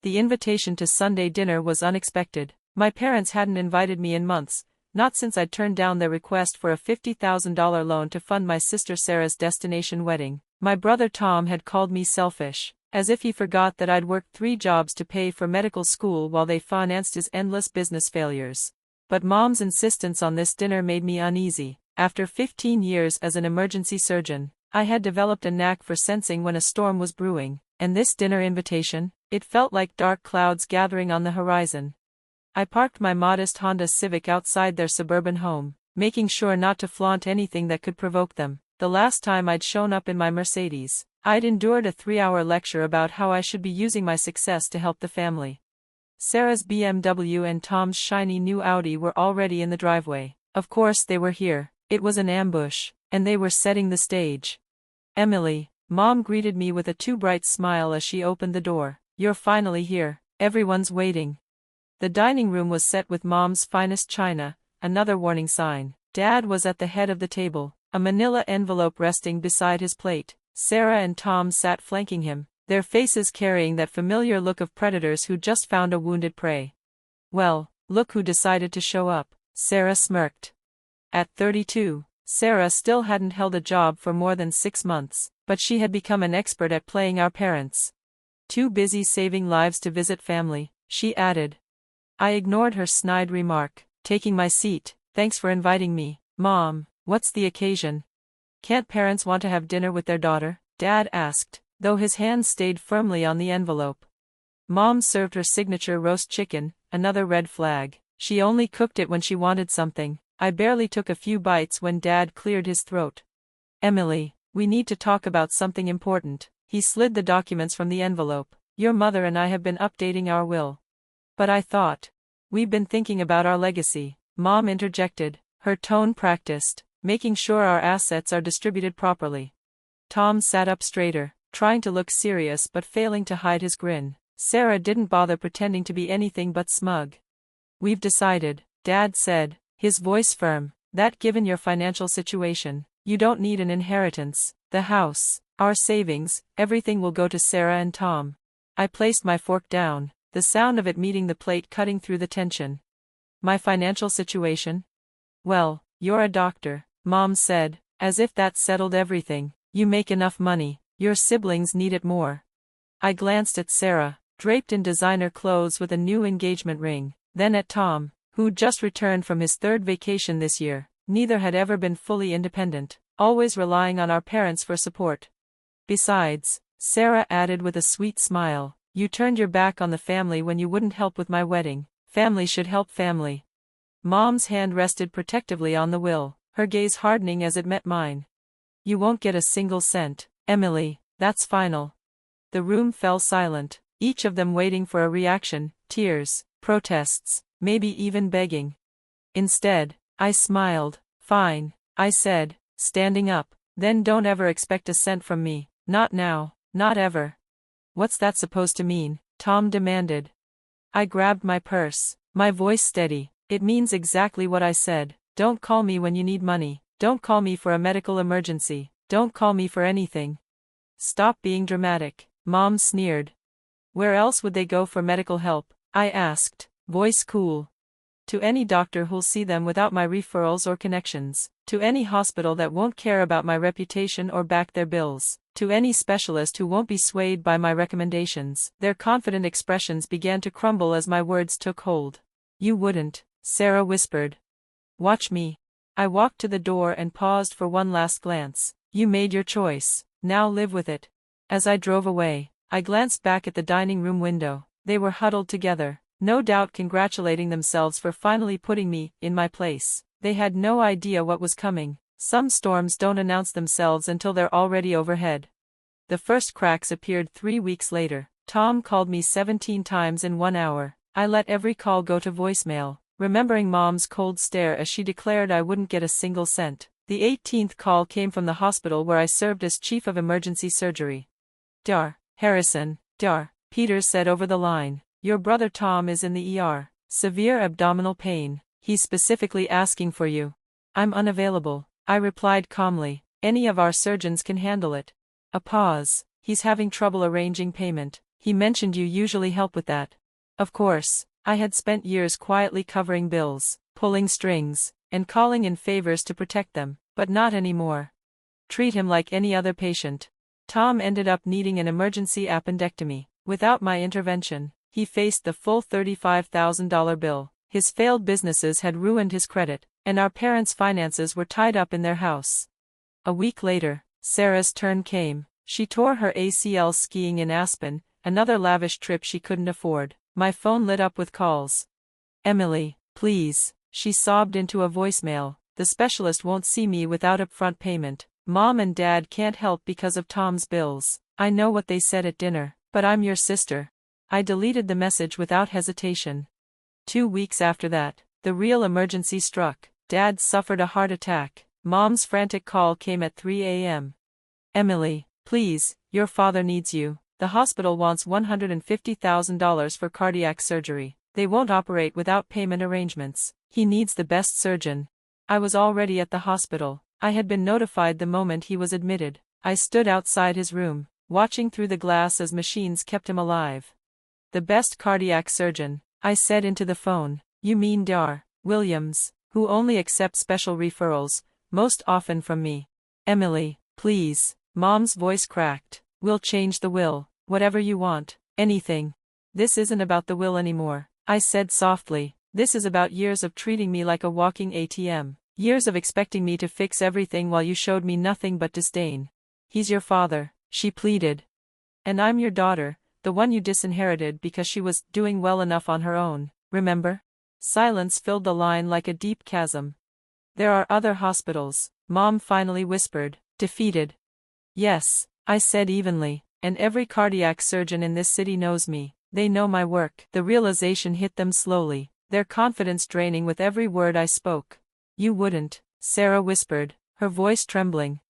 The invitation to Sunday dinner was unexpected. My parents hadn't invited me in months, not since I'd turned down their request for a $50,000 loan to fund my sister Sarah's destination wedding. My brother Tom had called me selfish, as if he forgot that I'd worked 3 jobs to pay for medical school while they financed his endless business failures. But Mom's insistence on this dinner made me uneasy. After 15 years as an emergency surgeon, I had developed a knack for sensing when a storm was brewing, and this dinner invitation, it felt like dark clouds gathering on the horizon. I parked my modest Honda Civic outside their suburban home, making sure not to flaunt anything that could provoke them. The last time I'd shown up in my Mercedes, I'd endured a 3-hour lecture about how I should be using my success to help the family. Sarah's BMW and Tom's shiny new Audi were already in the driveway. Of course they were here. It was an ambush, and they were setting the stage. "Emily," Mom greeted me with a too bright smile as she opened the door. "You're finally here. Everyone's waiting." The dining room was set with Mom's finest china, another warning sign. Dad was at the head of the table, a manila envelope resting beside his plate. Sarah and Tom sat flanking him, their faces carrying that familiar look of predators who just found a wounded prey. "Well, look who decided to show up," Sarah smirked. At 32, Sarah still hadn't held a job for more than 6 months, but she had become an expert at playing our parents. "Too busy saving lives to visit family," she added. I ignored her snide remark, taking my seat. "Thanks for inviting me, Mom. What's the occasion?" "Can't parents want to have dinner with their daughter?" Dad asked, though his hand stayed firmly on the envelope. Mom served her signature roast chicken, another red flag. She only cooked it when she wanted something. I barely took a few bites when Dad cleared his throat. "Emily, we need to talk about something important." He slid the documents from the envelope. "Your mother and I have been updating our will." "But I thought, we've been thinking about our legacy," Mom interjected, her tone practiced, "making sure our assets are distributed properly." Tom sat up straighter, trying to look serious but failing to hide his grin. Sarah didn't bother pretending to be anything but smug. "We've decided," Dad said, his voice firm, "that given your financial situation, you don't need an inheritance. The house, our savings, everything will go to Sarah and Tom." I placed my fork down, the sound of it meeting the plate cutting through the tension. "My financial situation? Well, you're a doctor," Mom said, as if that settled everything. "You make enough money, your siblings need it more." I glanced at Sarah, draped in designer clothes with a new engagement ring, then at Tom, who'd just returned from his 3rd vacation this year. Neither had ever been fully independent, always relying on our parents for support. "Besides," Sarah added with a sweet smile, "you turned your back on the family when you wouldn't help with my wedding. Family should help family." Mom's hand rested protectively on the will, her gaze hardening as it met mine. "You won't get a single cent, Emily, that's final." The room fell silent, each of them waiting for a reaction, tears, protests, maybe even begging. Instead, I smiled. "Fine," I said, standing up. "Then don't ever expect a cent from me, not now, not ever." "What's that supposed to mean?" Tom demanded. I grabbed my purse, my voice steady. "It means exactly what I said. Don't call me when you need money. Don't call me for a medical emergency. Don't call me for anything." "Stop being dramatic," Mom sneered. "Where else would they go for medical help?" I asked, voice cool. "To any doctor who'll see them without my referrals or connections. To any hospital that won't care about my reputation or back their bills. To any specialist who won't be swayed by my recommendations." Their confident expressions began to crumble as my words took hold. "You wouldn't," Sarah whispered. "Watch me." I walked to the door and paused for one last glance. "You made your choice, now live with it." As I drove away, I glanced back at the dining room window. They were huddled together, no doubt congratulating themselves for finally putting me in my place. They had no idea what was coming. Some storms don't announce themselves until they're already overhead. The first cracks appeared 3 weeks later. Tom called me 17 times in 1 hour. I let every call go to voicemail, remembering Mom's cold stare as she declared I wouldn't get a single cent. The 18th call came from the hospital where I served as chief of emergency surgery. "Dar, Harrison, Dar," Peters said over the line. "Your brother Tom is in the ER. Severe abdominal pain. He's specifically asking for you." "I'm unavailable," I replied calmly. "Any of our surgeons can handle it." A pause. "He's having trouble arranging payment. He mentioned you usually help with that. Of course, I had spent years quietly covering bills, pulling strings, and calling in favors to protect them, but not anymore. Treat him like any other patient. Tom ended up needing an emergency appendectomy. Without my intervention, he faced the full $35,000 bill. His failed businesses had ruined his credit, and our parents' finances were tied up in their house. A week later, Sarah's turn came. She tore her ACL skiing in Aspen, another lavish trip she couldn't afford. My phone lit up with calls. "Emily, please," she sobbed into a voicemail. "The specialist won't see me without upfront payment. Mom and Dad can't help because of Tom's bills. I know what they said at dinner, but I'm your sister." I deleted the message without hesitation. 2 weeks after that, the real emergency struck. Dad suffered a heart attack. Mom's frantic call came at 3 a.m. "Emily, please, your father needs you. The hospital wants $150,000 for cardiac surgery. They won't operate without payment arrangements. He needs the best surgeon." I was already at the hospital. I had been notified the moment he was admitted. I stood outside his room, watching through the glass as machines kept him alive. "The best cardiac surgeon," I said into the phone. "You mean Dr. Williams, who only accepts special referrals, most often from me." "Emily, please," Mom's voice cracked. "We'll change the will, whatever you want, anything." "This isn't about the will anymore," I said softly. "This is about years of treating me like a walking ATM. Years of expecting me to fix everything while you showed me nothing but disdain." "He's your father," she pleaded. "And I'm your daughter, the one you disinherited because she was doing well enough on her own, remember?" Silence filled the line like a deep chasm. "There are other hospitals," Mom finally whispered, defeated. "Yes," I said evenly, "and every cardiac surgeon in this city knows me. They know my work." The realization hit them slowly, their confidence draining with every word I spoke. "You wouldn't," Sarah whispered, her voice trembling.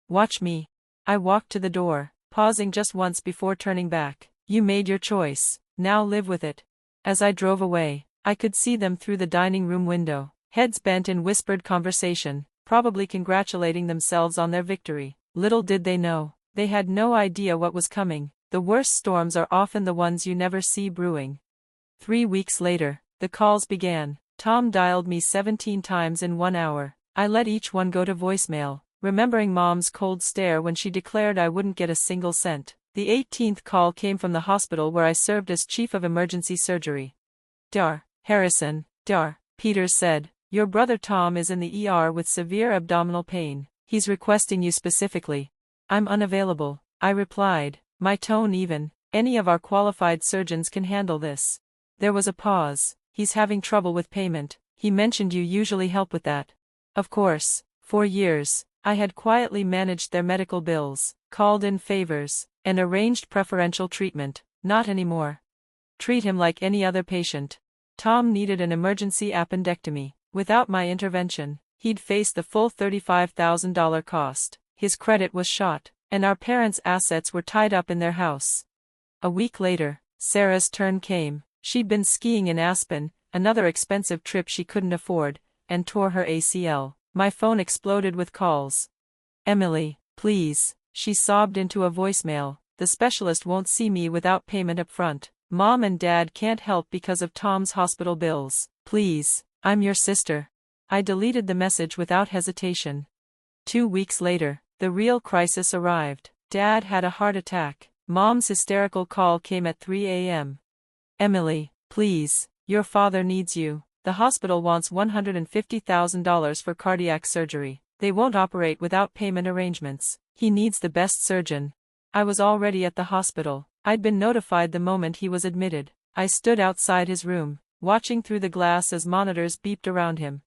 "Watch me." I walked to the door, pausing just once before turning back. "You made your choice, now live with it." As I drove away, I could see them through the dining room window, heads bent in whispered conversation, probably congratulating themselves on their victory. Little did they know, they had no idea what was coming. The worst storms are often the ones you never see brewing. 3 weeks later, the calls began. Tom dialed me 17 times in 1 hour. I let each one go to voicemail, remembering Mom's cold stare when she declared I wouldn't get a single cent. The 18th call came from the hospital where I served as chief of emergency surgery. "Dr. Harrison," Dr. Peters said, "your brother Tom is in the ER with severe abdominal pain. He's requesting you specifically." "I'm unavailable," I replied, my tone even. "Any of our qualified surgeons can handle this." There was a pause. "He's having trouble with payment. He mentioned you usually help with that." Of course, for years, I had quietly managed their medical bills, called in favors, and arranged preferential treatment. Not anymore. Treat him like any other patient. Tom needed an emergency appendectomy. Without my intervention, he'd face the full $35,000 cost. His credit was shot, and our parents' assets were tied up in their house. A week later, Sarah's turn came. She'd been skiing in Aspen, another expensive trip she couldn't afford, and tore her ACL. My phone exploded with calls. "Emily, please," she sobbed into a voicemail. "The specialist won't see me without payment up front. Mom and Dad can't help because of Tom's hospital bills. Please, I'm your sister." I deleted the message without hesitation. 2 weeks later, the real crisis arrived. Dad had a heart attack. Mom's hysterical call came at 3 a.m. "Emily, please, your father needs you. The hospital wants $150,000 for cardiac surgery. They won't operate without payment arrangements. He needs the best surgeon." I was already at the hospital. I'd been notified the moment he was admitted. I stood outside his room, watching through the glass as monitors beeped around him.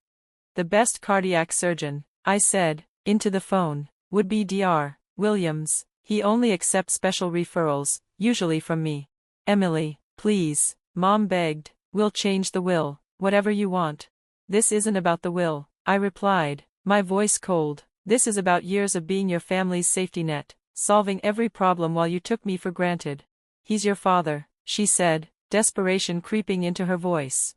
"The best cardiac surgeon," I said, into the phone, "would be Dr. Williams. He only accepts special referrals, usually from me." "Emily, please," Mom begged, "we'll change the will, whatever you want." "This isn't about the will," I replied, my voice cold. "This is about years of being your family's safety net, solving every problem while you took me for granted." "He's your father," she said, desperation creeping into her voice.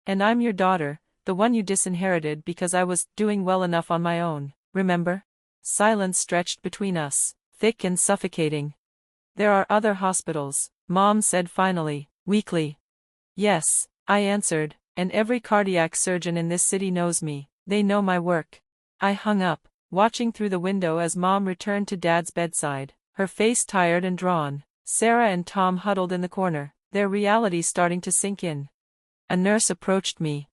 "And I'm your daughter, the one you disinherited because I was doing well enough on my own, remember?" Silence stretched between us, thick and suffocating. "There are other hospitals," Mom said finally, weakly. Yes, I answered, and every cardiac surgeon in this city knows me, they know my work. I hung up, watching through the window as Mom returned to Dad's bedside, her face tired and drawn. Sarah and Tom huddled in the corner, their reality starting to sink in. A nurse approached me.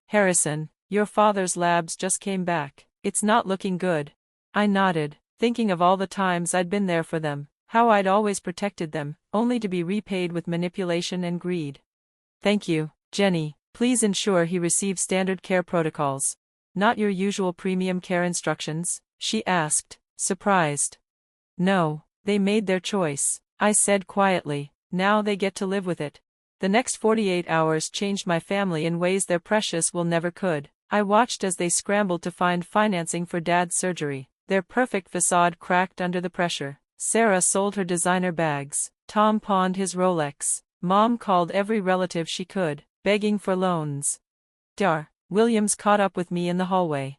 Harrison, your father's labs just came back. It's not looking good. I nodded, thinking of all the times I'd been there for them, how I'd always protected them, only to be repaid with manipulation and greed. Thank you, Jenny. Please ensure he receives standard care protocols. Not your usual premium care instructions? She asked, surprised. No, they made their choice, I said quietly. Now they get to live with it. The next 48 hours changed my family in ways their precious will never could. I watched as they scrambled to find financing for Dad's surgery. Their perfect facade cracked under the pressure. Sarah sold her designer bags. Tom pawned his Rolex. Mom called every relative she could, begging for loans. Williams caught up with me in the hallway.